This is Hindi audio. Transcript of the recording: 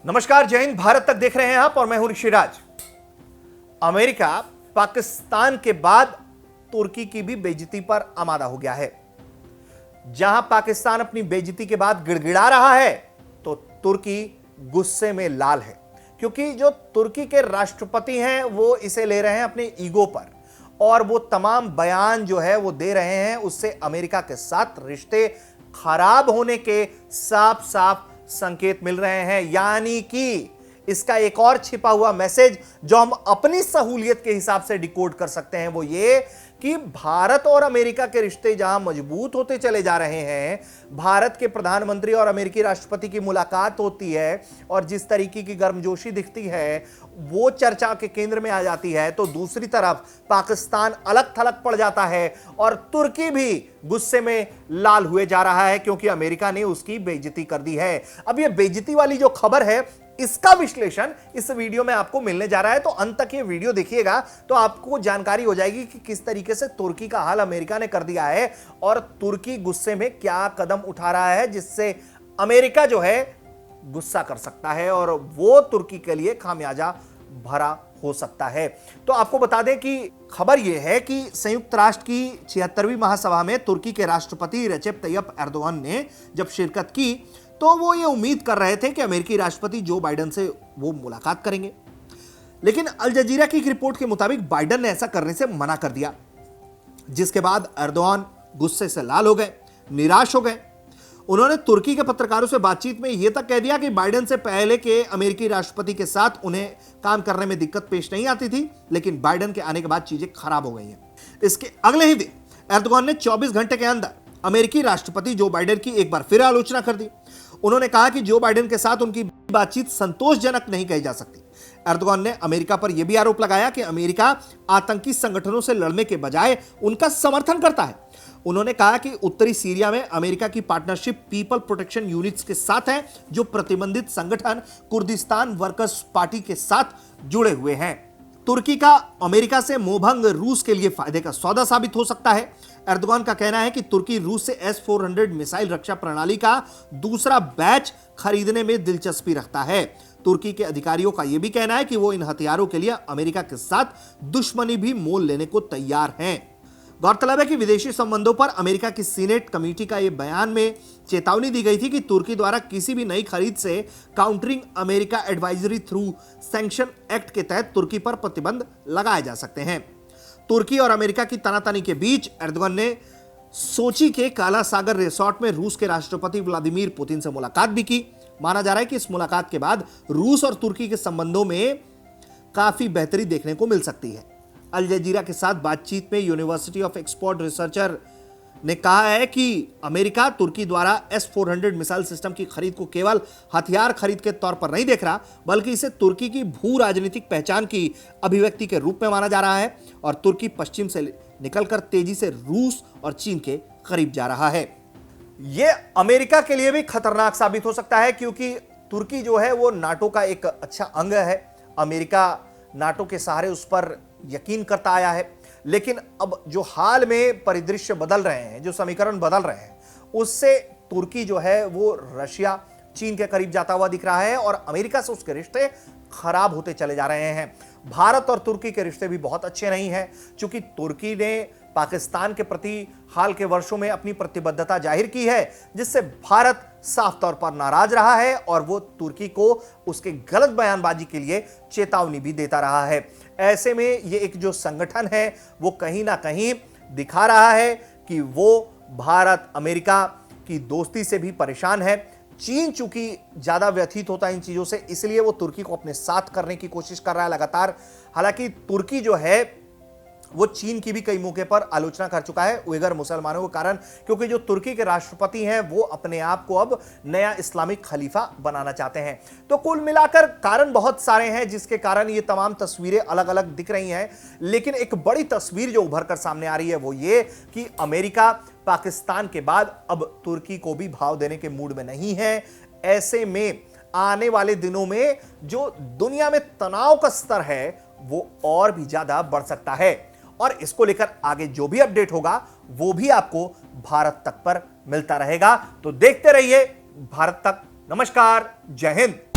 नमस्कार, जय हिंद। भारत तक देख रहे हैं आप और मैं हूं ऋषिराज। अमेरिका पाकिस्तान के बाद तुर्की की भी बेइज्जती पर आमादा हो गया है। जहां पाकिस्तान अपनी बेइज्जती के बाद गिड़गिड़ा रहा है तो तुर्की गुस्से में लाल है, क्योंकि जो तुर्की के राष्ट्रपति हैं वो इसे ले रहे हैं अपने ईगो पर, और वो तमाम बयान जो है वो दे रहे हैं, उससे अमेरिका के साथ रिश्ते खराब होने के साफ साफ संकेत मिल रहे हैं। यानी कि इसका एक और छिपा हुआ मैसेज जो हम अपनी सहूलियत के हिसाब से डिकोड कर सकते हैं वो ये कि भारत और अमेरिका के रिश्ते जहां मजबूत होते चले जा रहे हैं, भारत के प्रधानमंत्री और अमेरिकी राष्ट्रपति की मुलाकात होती है और जिस तरीके की गर्मजोशी दिखती है वो चर्चा के केंद्र में आ जाती है, तो दूसरी तरफ पाकिस्तान अलग थलग पड़ जाता है और तुर्की भी गुस्से में लाल हुए जा रहा है, क्योंकि अमेरिका ने उसकी बेइज्जती कर दी है। अब ये बेइज्जती वाली जो खबर है इसका विश्लेषण इस वीडियो में आपको मिलने जा रहा है, तो अंत तक ये वीडियो देखिएगा तो आपको जानकारी हो जाएगी कि किस तरीके से तुर्की का हाल अमेरिका ने कर दिया है और तुर्की गुस्से में क्या कदम उठा रहा है जिससे अमेरिका जो है गुस्सा कर सकता है और वो तुर्की के लिए खामियाजा भरा हो सकता है। तो आपको बता दें कि खबर यह है कि संयुक्त राष्ट्र की 76वीं महासभा में तुर्की के राष्ट्रपति रजेब तैयब एर्दोगान ने जब शिरकत की तो वो ये उम्मीद कर रहे थे कि अमेरिकी राष्ट्रपति जो बाइडेन से वो मुलाकात करेंगे, लेकिन अल जजीरा की एक रिपोर्ट के मुताबिक बाइडेन ने ऐसा करने से मना कर दिया, जिसके बाद एर्दोगान गुस्से से लाल हो गए, निराश हो गए। उन्होंने तुर्की के पत्रकारों से बातचीत में यह तक कह दिया कि बाइडेन से पहले के अमेरिकी राष्ट्रपति के साथ उन्हें काम करने में दिक्कत पेश नहीं आती थी, लेकिन बाइडेन के आने के बाद चीजें खराब हो गई हैं। इसके अगले ही दिन एर्दोगान ने 24 घंटे के अंदर अमेरिकी राष्ट्रपति जो बाइडेन की एक बार फिर आलोचना कर दी। उन्होंने कहा कि जो बाइडेन के साथ उनकी बातचीत संतोषजनक नहीं कही जा सकती। एर्दोगान ने अमेरिका पर यह भी आरोप लगाया कि अमेरिका आतंकी संगठनों से लड़ने के बजाय उनका समर्थन करता है। उन्होंने कहा कि उत्तरी सीरिया में अमेरिका की पार्टनरशिप पीपल प्रोटेक्शन यूनिट्स के साथ है, जो प्रतिबंधित संगठन कुर्दिस्तान वर्कर्स पार्टी के साथ जुड़े हुए हैं। तुर्की का अमेरिका से मोहभंग रूस के लिए फायदे का सौदा साबित हो सकता है। एर्दोगान का कहना है कि तुर्की रूस से S-400 मिसाइल रक्षा प्रणाली का दूसरा बैच खरीदने में दिलचस्पी रखता है। तुर्की के अधिकारियों का यह भी कहना है कि वो इन हथियारों के लिए अमेरिका के साथ दुश्मनी भी मोल लेने को तैयार हैं। गौरतलब है कि विदेशी संबंधों पर अमेरिका की सीनेट कमेटी का यह बयान में चेतावनी दी गई थी कि तुर्की द्वारा किसी भी नई खरीद से countering America advisory through sanction act के तहत तुर्की पर प्रतिबंध लगाए जा सकते हैं। तुर्की और अमेरिका की तनातनी के बीच एर्दोगान ने सोची के काला सागर रिसोर्ट में रूस के राष्ट्रपति व्लादिमीर पुतिन से मुलाकात भी की। माना जा रहा है कि इस मुलाकात के बाद रूस और तुर्की के संबंधों में काफी बेहतरी देखने को मिल सकती है। अल जजीरा के साथ बातचीत में यूनिवर्सिटी ऑफ एक्सपोर्ट रिसर्चर ने कहा है कि अमेरिका तुर्की द्वारा S-400 मिसाइल सिस्टम की खरीद को केवल हथियार खरीद के तौर पर नहीं देख रहा, बल्कि इसे तुर्की की भू राजनीतिक पहचान की अभिव्यक्ति के रूप में माना जा रहा है और तुर्की पश्चिम से निकलकर तेजी से रूस और चीन के करीब जा रहा है। यह अमेरिका के लिए भी खतरनाक साबित हो सकता है, क्योंकि तुर्की जो है वो नाटो का एक अच्छा अंग है। अमेरिका नाटो के सहारे उस पर यकीन करता आया है, लेकिन अब जो हाल में परिदृश्य बदल रहे हैं, जो समीकरण बदल रहे हैं, उससे तुर्की जो है वो रशिया चीन के करीब जाता हुआ दिख रहा है और अमेरिका से उसके रिश्ते खराब होते चले जा रहे हैं। भारत और तुर्की के रिश्ते भी बहुत अच्छे नहीं हैं, क्योंकि तुर्की ने पाकिस्तान के प्रति हाल के वर्षों में अपनी प्रतिबद्धता जाहिर की है, जिससे भारत साफ तौर पर नाराज रहा है और वो तुर्की को उसके गलत बयानबाजी के लिए चेतावनी भी देता रहा है। ऐसे में ये एक जो संगठन है वो कहीं ना कहीं दिखा रहा है कि वो भारत अमेरिका की दोस्ती से भी परेशान है। चीन चूंकि ज्यादा व्यथित होता है इन चीजों से, इसलिए वो तुर्की को अपने साथ करने की कोशिश कर रहा है लगातार। हालांकि तुर्की जो है वो चीन की भी कई मौके पर आलोचना कर चुका है उइगर मुसलमानों के कारण, क्योंकि जो तुर्की के राष्ट्रपति हैं वो अपने आप को अब नया इस्लामिक खलीफा बनाना चाहते हैं। तो कुल मिलाकर कारण बहुत सारे हैं जिसके कारण ये तमाम तस्वीरें अलग अलग दिख रही हैं, लेकिन एक बड़ी तस्वीर जो उभर कर सामने आ रही है वो ये कि अमेरिका पाकिस्तान के बाद अब तुर्की को भी भाव देने के मूड में नहीं है। ऐसे में आने वाले दिनों में जो दुनिया में तनाव का स्तर है वो और भी ज्यादा बढ़ सकता है और इसको लेकर आगे जो भी अपडेट होगा वो भी आपको भारत तक पर मिलता रहेगा। तो देखते रहिए भारत तक। नमस्कार, जय हिंद।